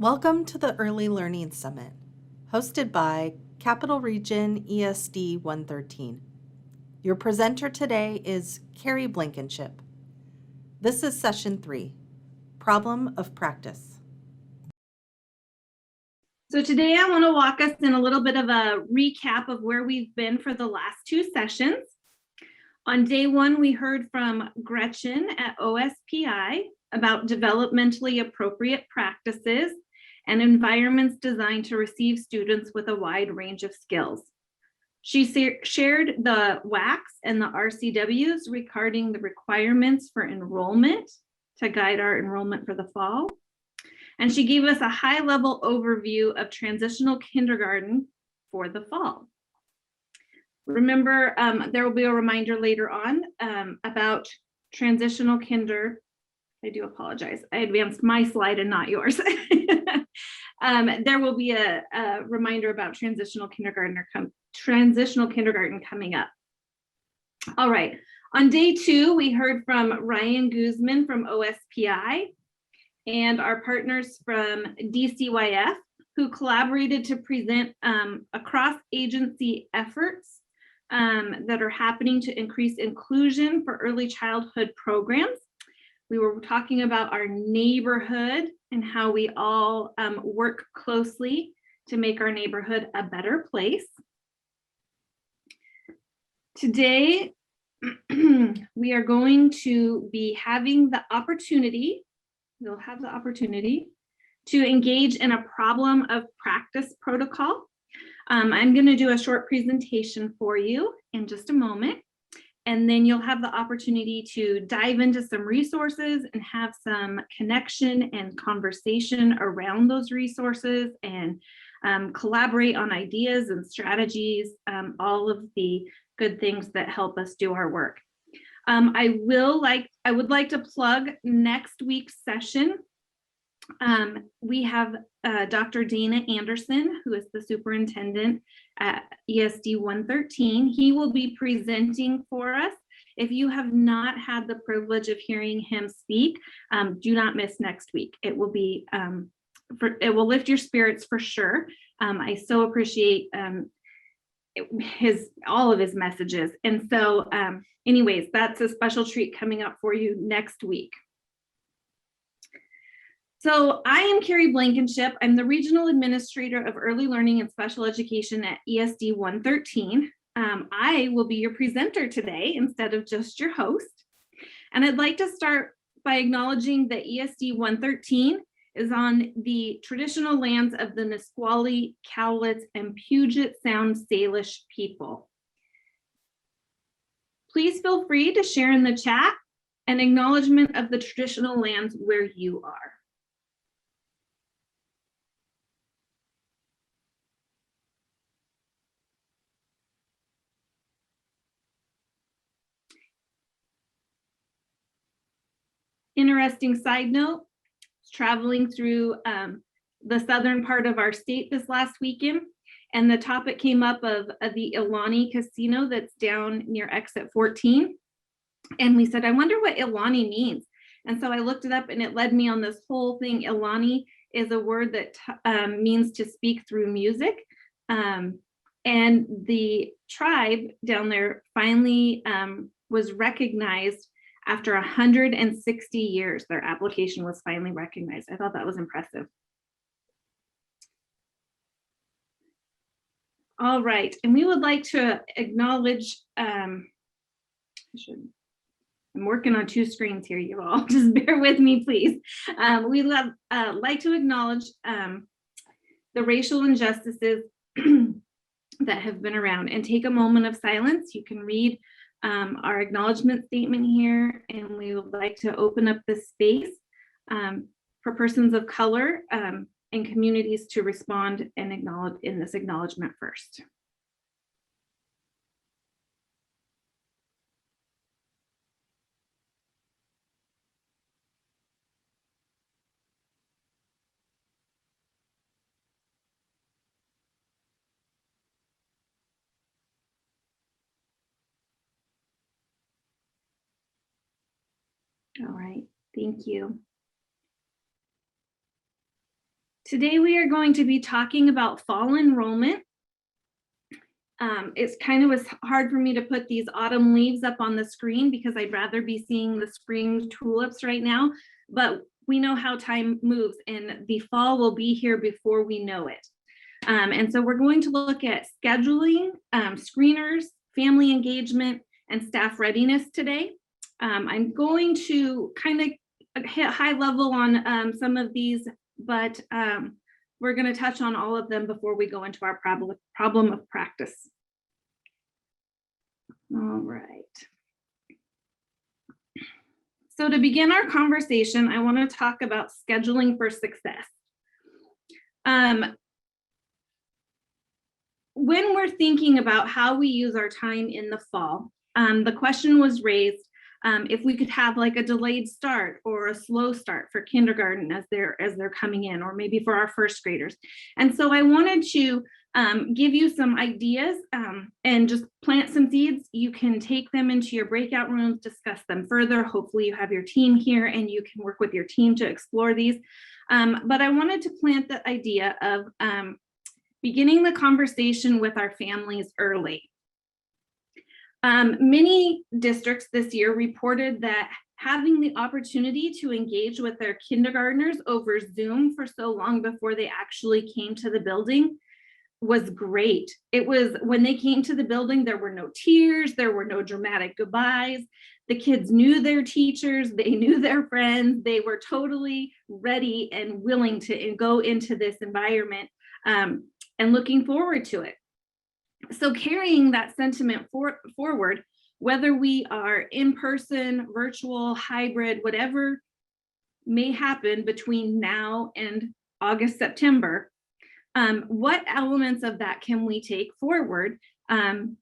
Welcome to the Early Learning Summit, hosted by Capital Region ESD 113. Your presenter today is Carrie Blankenship. This is Session 3, Problem of Practice. So today I want to walk us in a little bit of a recap of where we've been for the last two sessions. On day one, we heard from Gretchen at OSPI about developmentally appropriate practices and environments designed to receive students with a wide range of skills. She shared the WACs and the RCWs regarding the requirements for enrollment to guide our enrollment for the fall. And she gave us a high-level overview of transitional kindergarten for the fall. Remember, there will be a reminder later on about transitional kinder. I do apologize. I advanced my slide and not yours. There will be a reminder about transitional kindergarten coming up. All right. On day two, we heard from Ryan Guzman from OSPI and our partners from DCYF, who collaborated to present across agency efforts that are happening to increase inclusion for early childhood programs. We were talking about our neighborhood and how we all work closely to make our neighborhood a better place. Today, we are going to be having the opportunity, you'll have the opportunity to engage in a problem of practice protocol. I'm going to do a short presentation for you in just a moment. And then you'll have the opportunity to dive into some resources and have some connection and conversation around those resources and collaborate on ideas and strategies, all of the good things that help us do our work. I would like to plug next week's session. We have Dr. Dana Anderson, who is the superintendent at ESD 113. He will be presenting for us. If you have not had the privilege of hearing him speak, do not miss next week. It will be, it will lift your spirits for sure. I so appreciate all of his messages. And so anyways, that's a special treat coming up for you next week. So I am Carrie Blankenship. I'm the Regional Administrator of Early Learning and Special Education at ESD 113. I will be your presenter today instead of just your host. And I'd like to start by acknowledging that ESD 113 is on the traditional lands of the Nisqually, Cowlitz, and Puget Sound Salish people. Please feel free to share in the chat an acknowledgement of the traditional lands where you are. Interesting side note, traveling through the southern part of our state this last weekend, and the topic came up of the Ilani Casino that's down near exit 14. And we said, I wonder what Ilani means. And so I looked it up and it led me on this whole thing. Ilani is a word that means to speak through music. And the tribe down there finally was recognized after 160 years. Their application was finally recognized. I thought that was impressive. All right, and we would like to acknowledge, I'm working on two screens here, you all, just bear with me, please. We like to acknowledge the racial injustices that have been around and take a moment of silence. You can read our acknowledgement statement here, and we would like to open up this space for persons of color and communities to respond and acknowledge in this acknowledgement first. All right, thank you. Today we are going to be talking about fall enrollment. It's kind of was hard for me to put these autumn leaves up on the screen because I'd rather be seeing the spring tulips right now, but we know how time moves and the fall will be here before we know it. And so we're going to look at scheduling, screeners, family engagement, and staff readiness today. I'm going to kind of hit high level on some of these, but we're going to touch on all of them before we go into our problem of practice. All right. So to begin our conversation, I want to talk about scheduling for success. When we're thinking about how we use our time in the fall, the question was raised if we could have like a delayed start or a slow start for kindergarten as they're coming in, or maybe for our first graders. And so I wanted to give you some ideas and just plant some seeds. You can take them into your breakout rooms, discuss them further. Hopefully you have your team here and you can work with your team to explore these. But I wanted to plant the idea of beginning the conversation with our families early. Many districts this year reported that having the opportunity to engage with their kindergartners over Zoom for so long before they actually came to the building was great. It was when they came to the building, there were no tears, there were no dramatic goodbyes. The kids knew their teachers, they knew their friends, they were totally ready and willing to go into this environment and looking forward to it. So carrying that sentiment forward, whether we are in person, virtual, hybrid, whatever may happen between now and August, September, what elements of that can we take forward in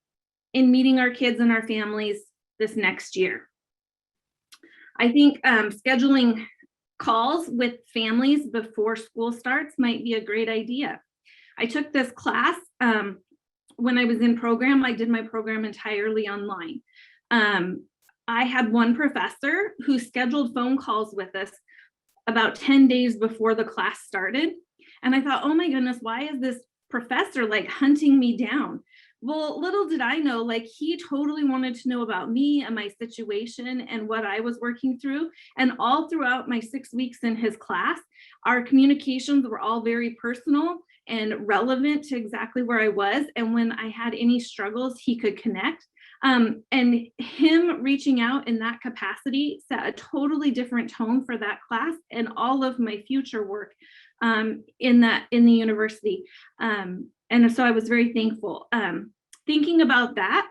meeting our kids and our families this next year? I think scheduling calls with families before school starts might be a great idea. I took this class when I was in program. I did my program entirely online. I had one professor who scheduled phone calls with us about 10 days before the class started. And I thought, oh my goodness, why is this professor like hunting me down? Well, little did I know, like he totally wanted to know about me and my situation and what I was working through. And all throughout my 6 weeks in his class, our communications were all very personal and relevant to exactly where I was. And when I had any struggles, he could connect. And him reaching out in that capacity set a totally different tone for that class and all of my future work in the university. And so I was very thankful. Thinking about that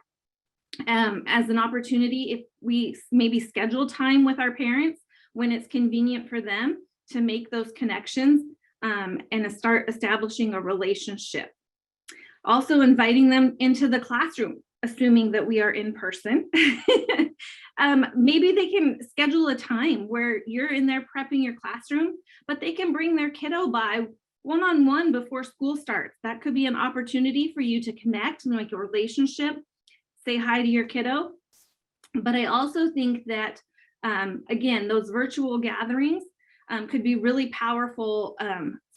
as an opportunity, if we maybe schedule time with our parents when it's convenient for them to make those connections and start establishing a relationship. Also inviting them into the classroom, assuming that we are in person. Maybe they can schedule a time where you're in there prepping your classroom, but they can bring their kiddo by one-on-one before school starts. That could be an opportunity for you to connect and make a relationship, say hi to your kiddo. But I also think that, again, those virtual gatherings could be really powerful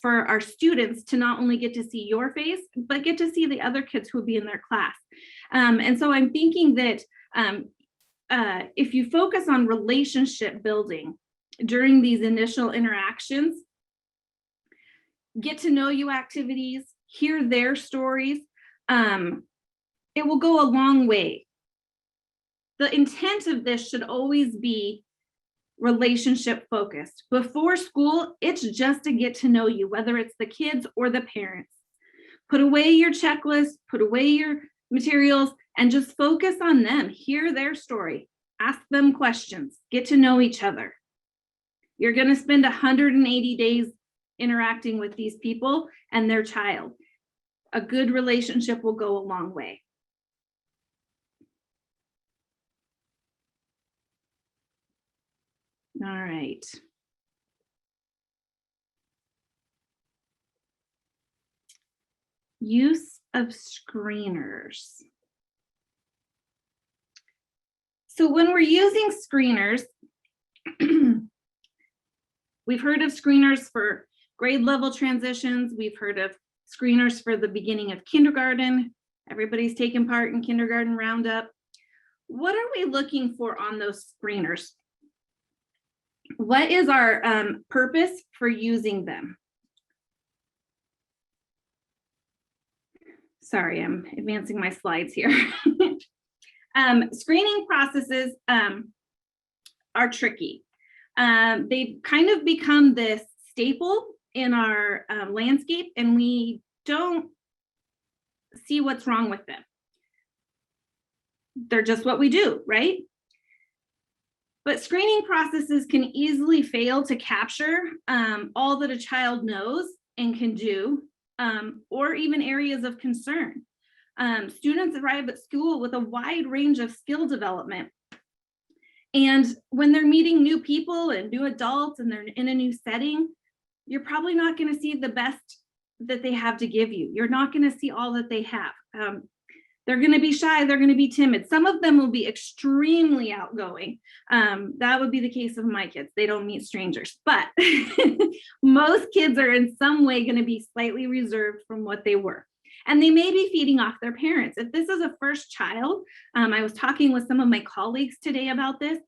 for our students to not only get to see your face, but get to see the other kids who will be in their class. And so I'm thinking that if you focus on relationship building during these initial interactions, get to know you activities, hear their stories, it will go a long way. The intent of this should always be relationship focused. Before school, it's just to get to know you, whether it's the kids or the parents. Put away your checklist, put away your materials, and just focus on them. Hear their story, ask them questions, get to know each other. You're going to spend 180 days interacting with these people and their child. A good relationship will go a long way. All right. Use of screeners. So when we're using screeners, we've heard of screeners for grade level transitions. We've heard of screeners for the beginning of kindergarten. Everybody's taken part in kindergarten roundup. What are we looking for on those screeners? What is our purpose for using them? Sorry, I'm advancing my slides here. Screening processes are tricky. They've kind of become this staple in our landscape, and we don't see what's wrong with them. They're just what we do, right? But screening processes can easily fail to capture all that a child knows and can do, or even areas of concern. Students arrive at school with a wide range of skill development. And when they're meeting new people and new adults and they're in a new setting, you're probably not going to see the best that they have to give you. You're not going to see all that they have. They're going to be shy. They're going to be timid. Some of them will be extremely outgoing. That would be the case of my kids. They don't meet strangers, but most kids are in some way going to be slightly reserved from what they were. And they may be feeding off their parents. If this is a first child, I was talking with some of my colleagues today about this.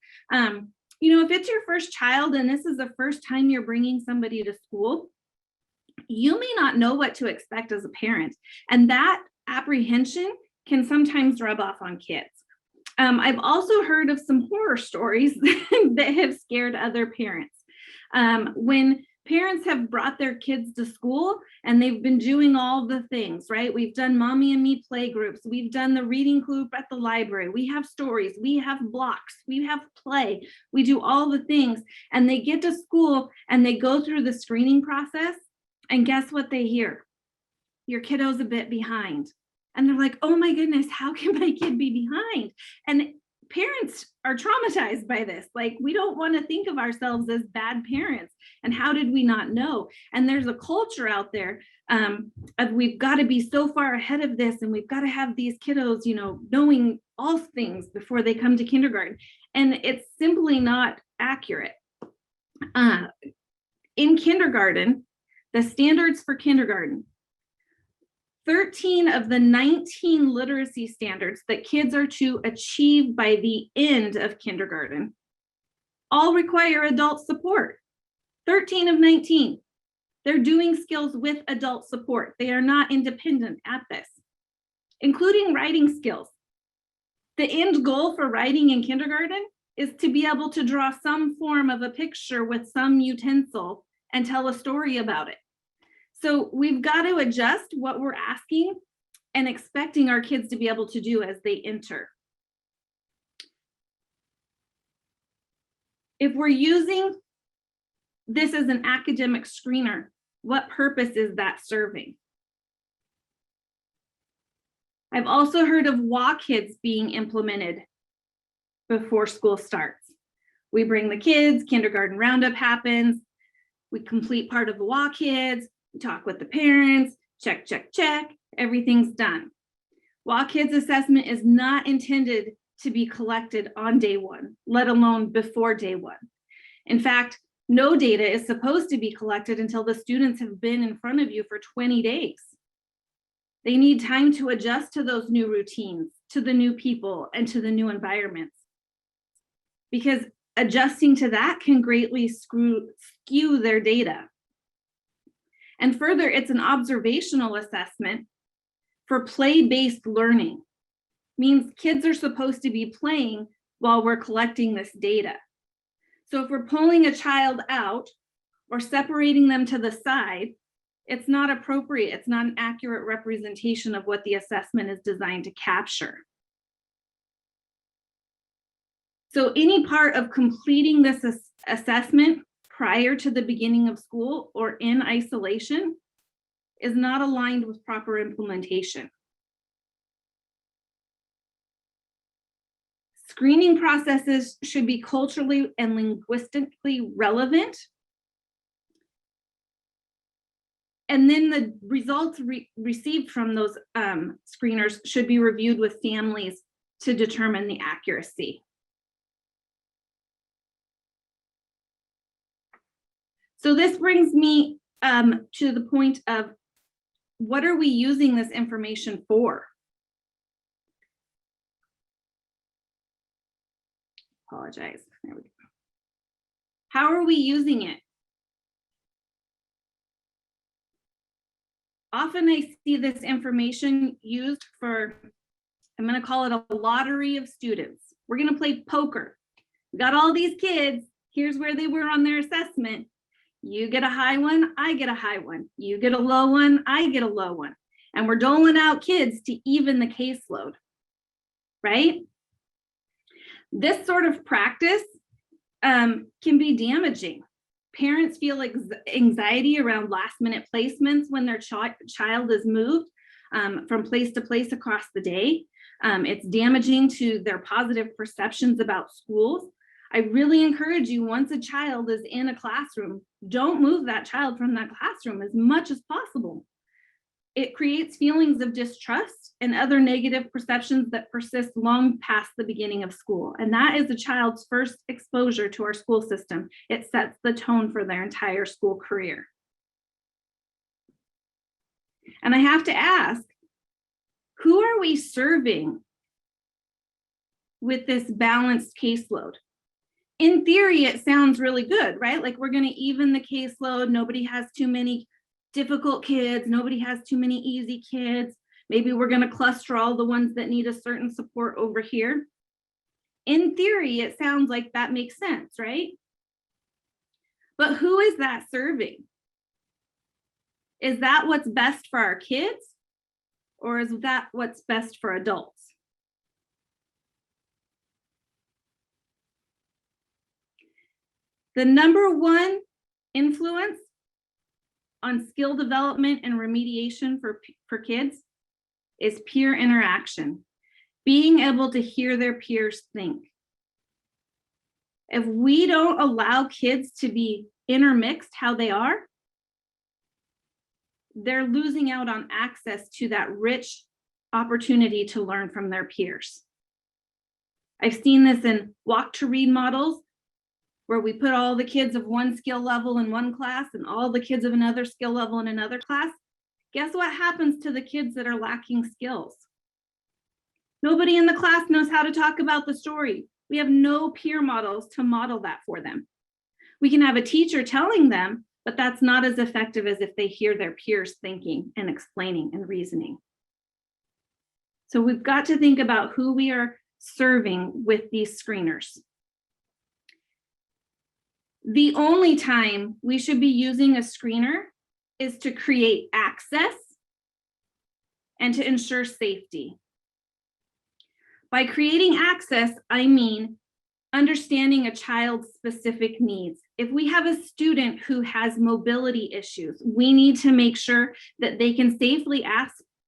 If it's your first child and this is the first time you're bringing somebody to school, you may not know what to expect as a parent. And that apprehension can sometimes rub off on kids. I've also heard of some horror stories that have scared other parents. When parents have brought their kids to school and they've been doing all the things, right? We've done mommy and me play groups. We've done the reading group at the library. We have stories, we have blocks, we have play. We do all the things, and they get to school and they go through the screening process, and guess what they hear? Your kiddo's a bit behind. And they're like, oh my goodness, how can my kid be behind? And parents are traumatized by this. Like, we don't want to think of ourselves as bad parents. And how did we not know? And there's a culture out there of we've got to be so far ahead of this, and we've got to have these kiddos, knowing all things before they come to kindergarten. And it's simply not accurate. In kindergarten, the standards for kindergarten, 13 of the 19 literacy standards that kids are to achieve by the end of kindergarten all require adult support. 13 of 19. They're doing skills with adult support. They are not independent at this, including writing skills. The end goal for writing in kindergarten is to be able to draw some form of a picture with some utensil and tell a story about it. So we've got to adjust what we're asking and expecting our kids to be able to do as they enter. If we're using this as an academic screener, what purpose is that serving? I've also heard of WA kids being implemented before school starts. We bring the kids, kindergarten roundup happens, we complete part of the WA kids, we talk with the parents, check, everything's done. WA Kids assessment is not intended to be collected on day one, let alone before day one. In fact, no data is supposed to be collected until the students have been in front of you for 20 days. They need time to adjust to those new routines, to the new people, and to the new environments. Because adjusting to that can greatly skew their data. And further, it's an observational assessment for play-based learning. Means kids are supposed to be playing while we're collecting this data. So if we're pulling a child out or separating them to the side, it's not appropriate. It's not an accurate representation of what the assessment is designed to capture. So any part of completing this assessment prior to the beginning of school or in isolation is not aligned with proper implementation. Screening processes should be culturally and linguistically relevant. And then the results received from those screeners should be reviewed with families to determine the accuracy. So this brings me to the point of what are we using this information for? Apologize. There we go. How are we using it? Often I see this information used for, I'm going to call it a lottery of students. We're going to play poker. We got all these kids. Here's where they were on their assessment. You get a high one, I get a high one. You get a low one, I get a low one. And we're doling out kids to even the caseload, right? This sort of practice can be damaging. Parents feel anxiety around last minute placements when their child is moved from place to place across the day. It's damaging to their positive perceptions about schools. I really encourage you, once a child is in a classroom, don't move that child from that classroom as much as possible. It creates feelings of distrust and other negative perceptions that persist long past the beginning of school. And that is a child's first exposure to our school system. It sets the tone for their entire school career. And I have to ask, who are we serving with this balanced caseload? In theory, it sounds really good, right? Like we're going to even the caseload. Nobody has too many difficult kids. Nobody has too many easy kids. Maybe we're going to cluster all the ones that need a certain support over here. In theory, it sounds like that makes sense, right? But who is that serving? Is that what's best for our kids? Or is that what's best for adults? The number one influence on skill development and remediation for kids is peer interaction, being able to hear their peers think. If we don't allow kids to be intermixed how they are, they're losing out on access to that rich opportunity to learn from their peers. I've seen this in walk to read models, where we put all the kids of one skill level in one class and all the kids of another skill level in another class. Guess what happens to the kids that are lacking skills? Nobody in the class knows how to talk about the story. We have no peer models to model that for them. We can have a teacher telling them, but that's not as effective as if they hear their peers thinking and explaining and reasoning. So we've got to think about who we are serving with these screeners. The only time we should be using a screener is to create access and to ensure safety. By creating access, I mean understanding a child's specific needs. If we have a student who has mobility issues, we need to make sure that they can safely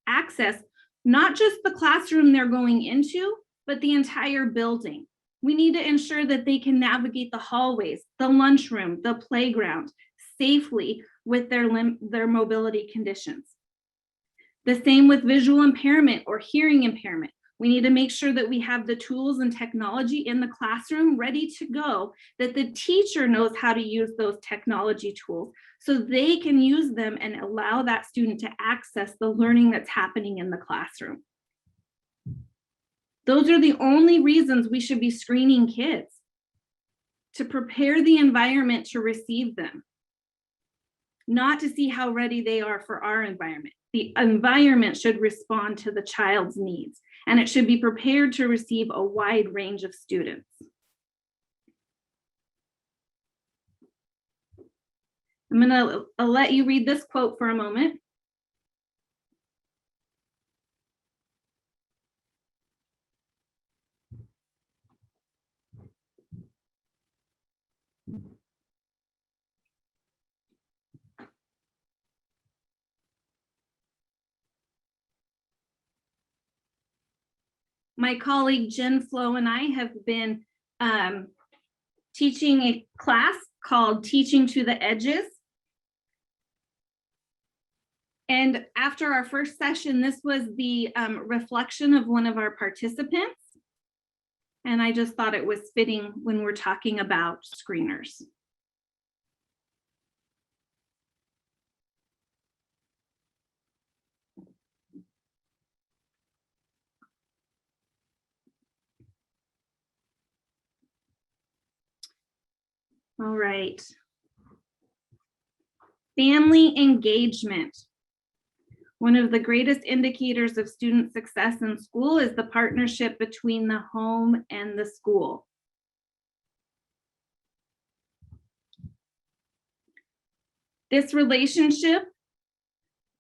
access not just the classroom they're going into, but the entire building. We need to ensure that they can navigate the hallways, the lunchroom, the playground safely with their mobility conditions. The same with visual impairment or hearing impairment. We need to make sure that we have the tools and technology in the classroom ready to go, that the teacher knows how to use those technology tools so they can use them and allow that student to access the learning that's happening in the classroom. Those are the only reasons we should be screening kids, to prepare the environment to receive them, not to see how ready they are for our environment. The environment should respond to the child's needs, and it should be prepared to receive a wide range of students. I'm gonna let you read this quote for a moment. My colleague Jen Flo and I have been teaching a class called Teaching to the Edges. And after our first session, this was the reflection of one of our participants. And I just thought it was fitting when we're talking about screeners. All right. Family engagement. One of the greatest indicators of student success in school is the partnership between the home and the school. This relationship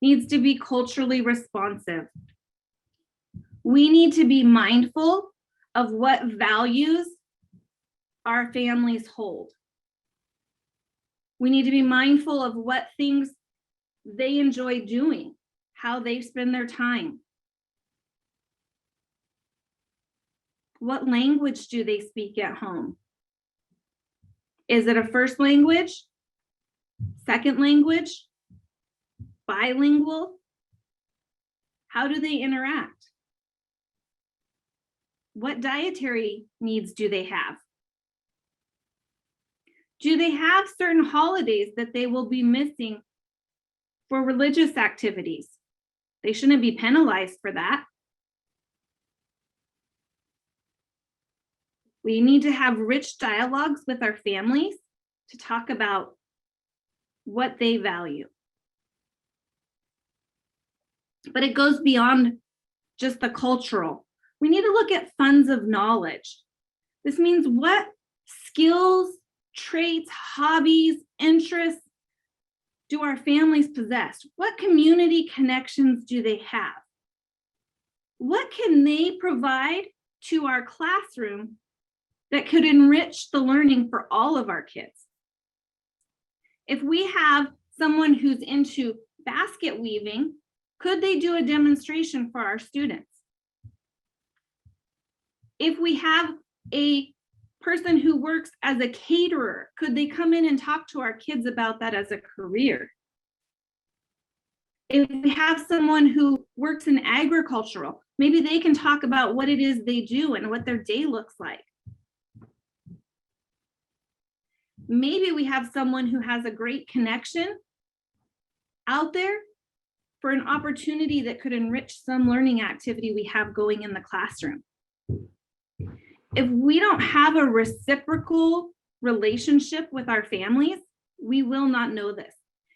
needs to be culturally responsive. We need to be mindful of what values our families hold. We need to be mindful of what things they enjoy doing, how they spend their time. What language do they speak at home? Is it a first language, second language, bilingual? How do they interact? What dietary needs do they have? Do they have certain holidays that they will be missing for religious activities? They shouldn't be penalized for that. We need to have rich dialogues with our families to talk about what they value. But it goes beyond just the cultural. We need to look at funds of knowledge. This means what skills, traits, hobbies, interests do our families possess? What community connections do they have? What can they provide to our classroom that could enrich the learning for all of our kids? If we have someone who's into basket weaving, could they do a demonstration for our students? If we have a person who works as a caterer, could they come in and talk to our kids about that as a career? If we have someone who works in agricultural, maybe they can talk about what it is they do and what their day looks like. Maybe we have someone who has a great connection out there for an opportunity that could enrich some learning activity we have going in the classroom. If we don't have a reciprocal relationship with our families, we will not know this.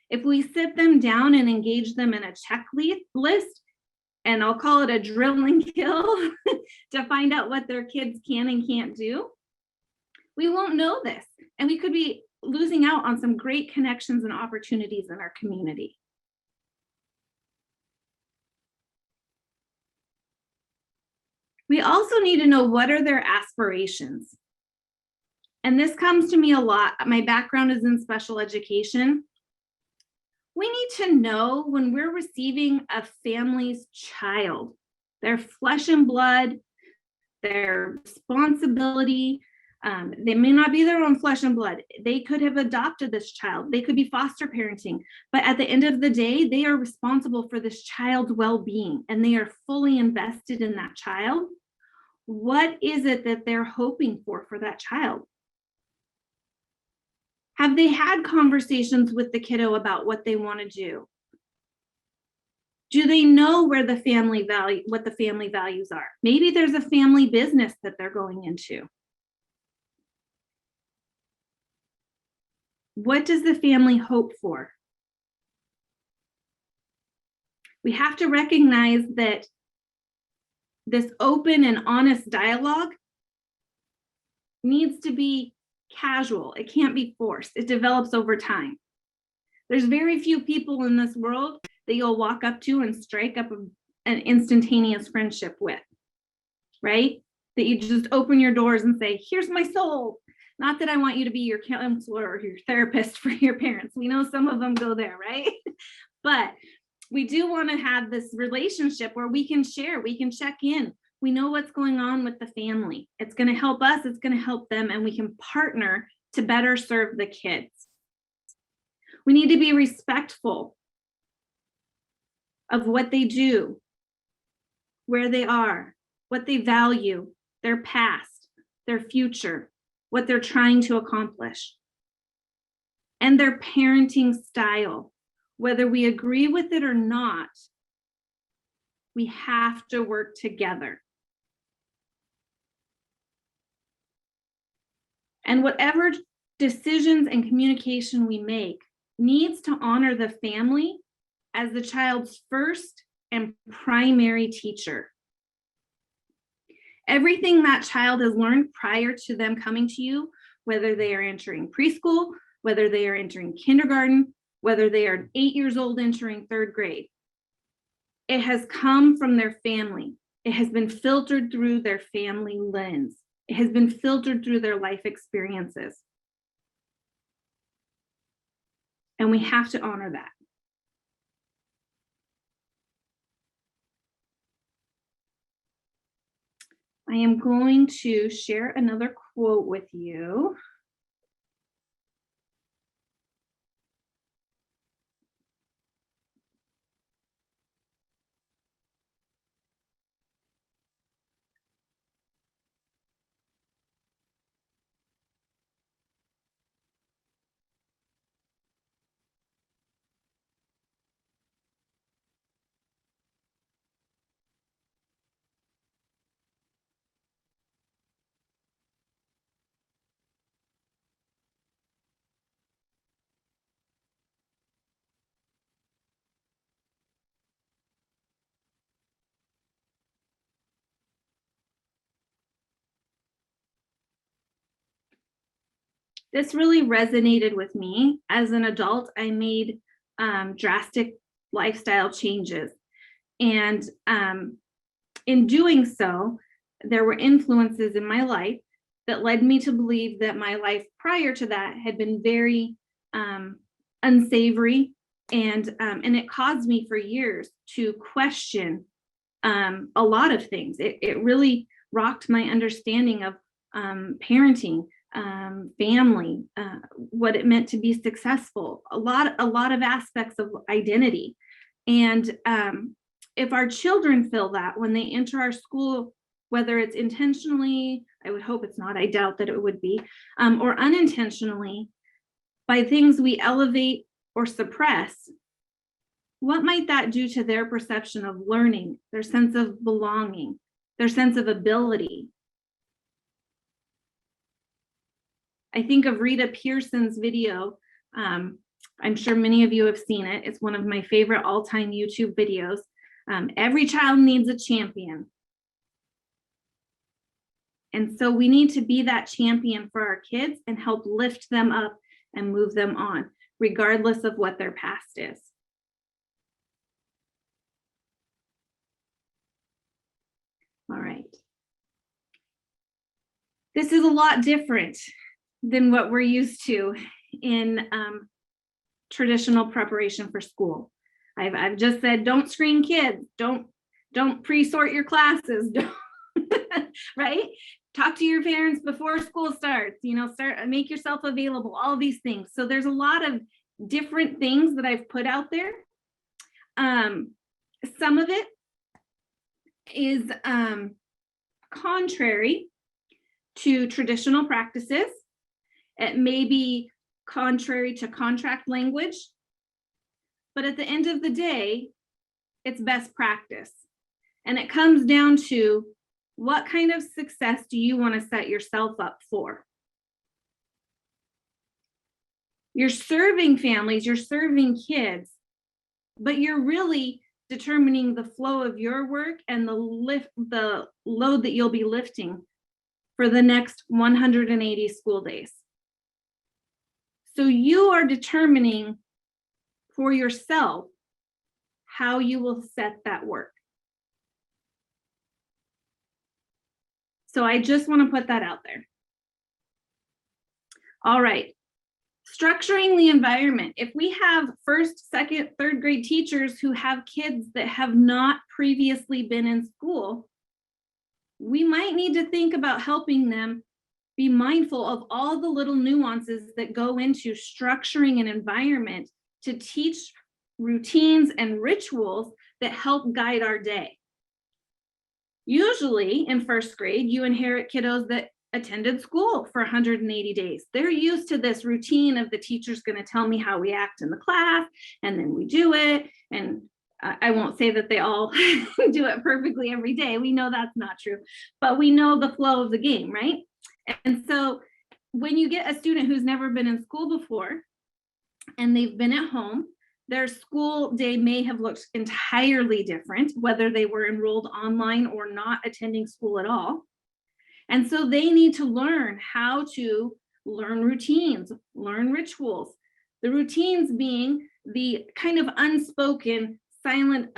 If we sit them down and engage them in a checklist, and I'll call it a drill and kill to find out what their kids can and can't do, we won't know this. And we could be losing out on some great connections and opportunities in our community. We also need to know what are their aspirations. And this comes to me a lot. My background is in special education. We need to know when we're receiving a family's child, their flesh and blood, their responsibility. They may not be their own flesh and blood. They could have adopted this child. They could be foster parenting. But at the end of the day, they are responsible for this child's well-being and they are fully invested in that child. What is it that they're hoping for that child? Have they had conversations with the kiddo about what they want to do? Do they know where the family value, what the family values are? Maybe there's a family business that they're going into. What does the family hope for? We have to recognize that this open and honest dialogue needs to be casual. It can't be forced. It develops over time. There's very few people in this world that you'll walk up to and strike up an instantaneous friendship with, right? That you just open your doors and say, here's my soul. Not that I want you to be your counselor or your therapist for your parents. We know some of them go there, right? But we do want to have this relationship where we can share, we can check in. We know what's going on with the family. It's going to help us, it's going to help them, and we can partner to better serve the kids. We need to be respectful of what they do, where they are, what they value, their past, their future, what they're trying to accomplish, and their parenting style. Whether we agree with it or not, we have to work together. And whatever decisions and communication we make needs to honor the family as the child's first and primary teacher. Everything that child has learned prior to them coming to you, whether they are entering preschool, whether they are entering kindergarten, whether they are 8 years old entering 3rd grade, it has come from their family. It has been filtered through their family lens. It has been filtered through their life experiences. And we have to honor that. I am going to share another quote with you. This really resonated with me. As an adult, I made drastic lifestyle changes. And in doing so, there were influences in my life that led me to believe that my life prior to that had been very unsavory. And it caused me for years to question a lot of things. It really rocked my understanding of parenting, family, what it meant to be successful, a lot of aspects of identity. And if our children feel that when they enter our school, whether it's intentionally, I would hope it's not, I doubt that it would be, or unintentionally, by things we elevate or suppress, what might that do to their perception of learning, their sense of belonging, their sense of ability? I think of Rita Pearson's video. I'm sure many of you have seen it. It's one of my favorite all-time YouTube videos. Every child needs a champion. And so we need to be that champion for our kids and help lift them up and move them on, regardless of what their past is. All right. This is a lot different than what we're used to in traditional preparation for school. I've just said, don't screen kids, don't pre-sort your classes, right? Talk to your parents before school starts, make yourself available, all these things. So there's a lot of different things that I've put out there. Some of it is contrary to traditional practices. It may be contrary to contract language, but at the end of the day, it's best practice. And it comes down to, what kind of success do you want to set yourself up for? You're serving families, you're serving kids, but you're really determining the flow of your work and the load that you'll be lifting for the next 180 school days. So you are determining for yourself how you will set that work. So I just want to put that out there. All right. Structuring the environment. If we have 1st, 2nd, 3rd grade teachers who have kids that have not previously been in school, we might need to think about helping them be mindful of all the little nuances that go into structuring an environment to teach routines and rituals that help guide our day. Usually in 1st grade, you inherit kiddos that attended school for 180 days. They're used to this routine of the teacher's going to tell me how we act in the class, and then we do it. And I won't say that they all do it perfectly every day. We know that's not true, but we know the flow of the game, right? And so when you get a student who's never been in school before and they've been at home, their school day may have looked entirely different, whether they were enrolled online or not attending school at all. And so they need to learn how to learn routines, learn rituals. The routines being the kind of unspoken, silent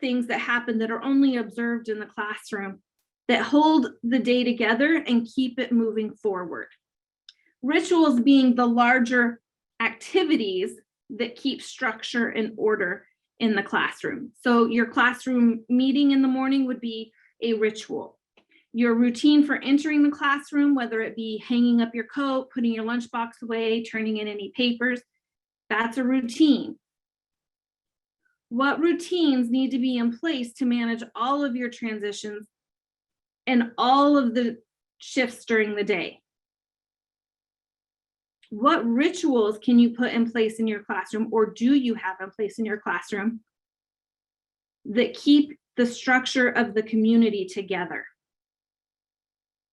things that happen that are only observed in the classroom that hold the day together and keep it moving forward. Rituals being the larger activities that keep structure and order in the classroom. So your classroom meeting in the morning would be a ritual. Your routine for entering the classroom, whether it be hanging up your coat, putting your lunchbox away, turning in any papers, that's a routine. What routines need to be in place to manage all of your transitions and all of the shifts during the day? What rituals can you put in place in your classroom, or do you have in place in your classroom, that keep the structure of the community together,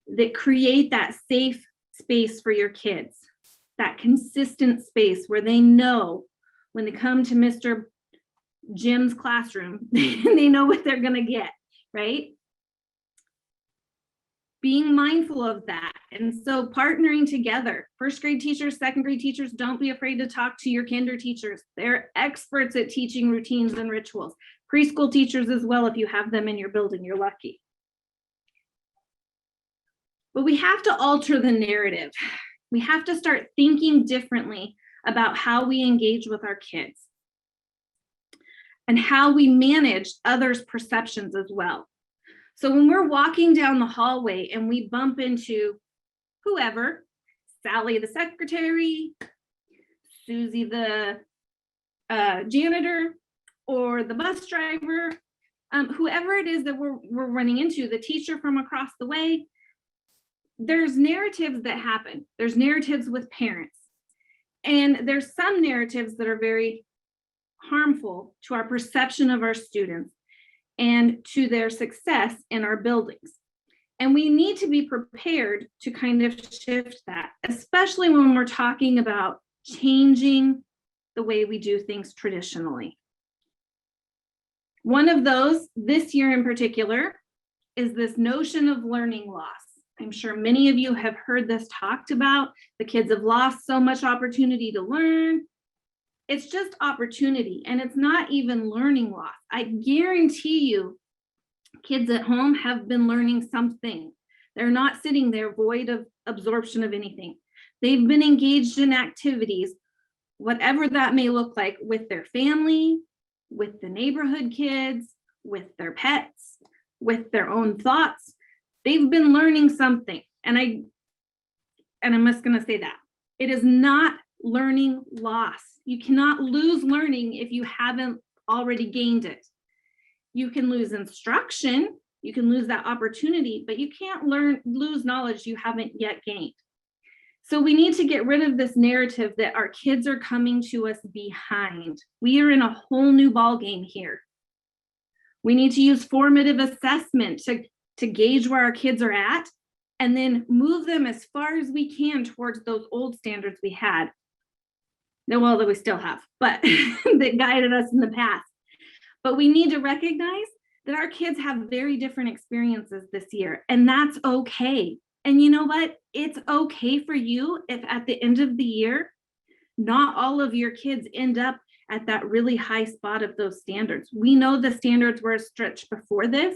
that create that safe space for your kids, that consistent space where they know when they come to Mr. Jim's classroom, they know what they're going to get, right? Being mindful of that. And so partnering together, first grade teachers, second grade teachers, don't be afraid to talk to your kinder teachers. They're experts at teaching routines and rituals. Preschool teachers as well, if you have them in your building, you're lucky. But we have to alter the narrative. We have to start thinking differently about how we engage with our kids and how we manage others' perceptions as well. So when we're walking down the hallway and we bump into whoever, Sally the secretary, Susie the janitor, or the bus driver, whoever it is that we're running into, the teacher from across the way, there's narratives that happen. There's narratives with parents. And there's some narratives that are very harmful to our perception of our students and to their success in our buildings. And we need to be prepared to kind of shift that, especially when we're talking about changing the way we do things traditionally. One of those this year in particular is this notion of learning loss. I'm sure many of you have heard this talked about. The kids have lost so much opportunity to learn. It's just opportunity, and it's not even learning loss. I guarantee you, kids at home have been learning something. They're not sitting there void of absorption of anything. They've been engaged in activities, whatever that may look like, with their family, with the neighborhood kids, with their pets, with their own thoughts. They've been learning something. And I'm just going to say that. It is not learning loss. You cannot lose learning if you haven't already gained it. You can lose instruction, you can lose that opportunity, but you can't lose knowledge you haven't yet gained. So we need to get rid of this narrative that our kids are coming to us behind. We are in a whole new ballgame here. We need to use formative assessment to gauge where our kids are at, and then move them as far as we can towards those old standards we had. Well, that we still have, but that guided us in the past. But we need to recognize that our kids have very different experiences this year, and that's okay. And you know what? It's okay for you if at the end of the year, not all of your kids end up at that really high spot of those standards. We know the standards were stretched before this.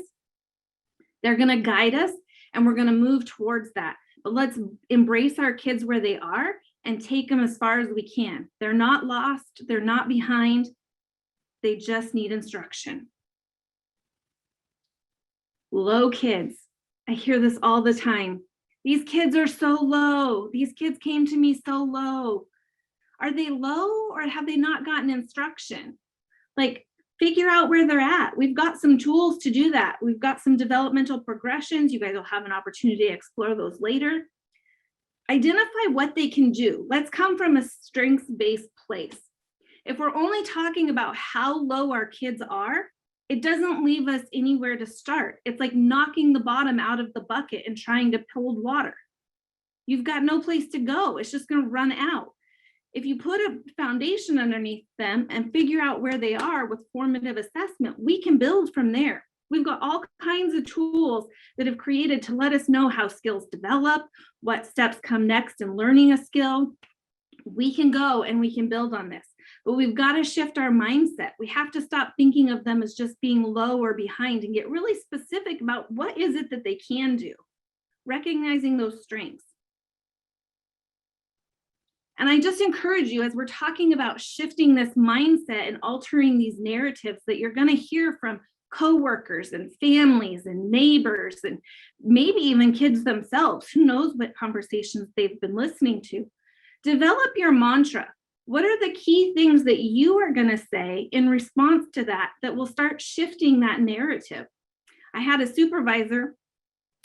They're going to guide us, and we're going to move towards that. But let's embrace our kids where they are and take them as far as we can. They're not lost. They're not behind. They just need instruction. Low kids. I hear this all the time. These kids are so low. These kids came to me so low. Are they low, or have they not gotten instruction? Like, figure out where they're at. We've got some tools to do that. We've got some developmental progressions. You guys will have an opportunity to explore those later. Identify what they can do. Let's come from a strengths-based place. If we're only talking about how low our kids are, it doesn't leave us anywhere to start. It's like knocking the bottom out of the bucket and trying to hold water. you've got no place to go. It's just going to run out. If you put a foundation underneath them and figure out where they are with formative assessment, we can build from there. We've got all kinds of tools that have created to let us know how skills develop, what steps come next in learning a skill. We can go and we can build on this, but we've got to shift our mindset. We have to stop thinking of them as just being low or behind and get really specific about what is it that they can do, recognizing those strengths. And I just encourage you, as we're talking about shifting this mindset and altering these narratives, that you're going to hear from coworkers and families and neighbors and maybe even kids themselves. Who knows what conversations they've been listening to. Develop your mantra. What are the key things that you are going to say in response to that will start shifting that narrative? I had a supervisor,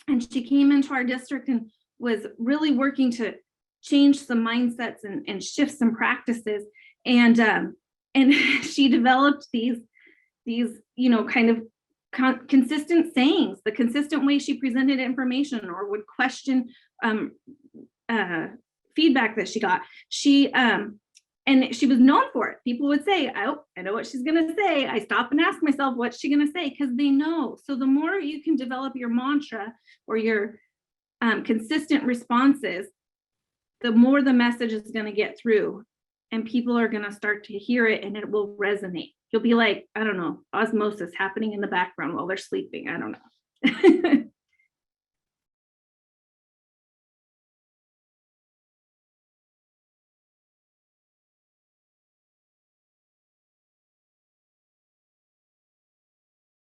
and she came into our district and was really working to change some mindsets and shift some practices. And she developed these kind of consistent sayings, the consistent way she presented information or would question feedback that she got. And she was known for it. People would say, oh, I know what she's going to say. I stop and ask myself, what's she going to say? Because they know. So the more you can develop your mantra or your consistent responses, the more the message is going to get through, and people are going to start to hear it, and it will resonate. You'll be like, I don't know, osmosis happening in the background while they're sleeping. I don't know.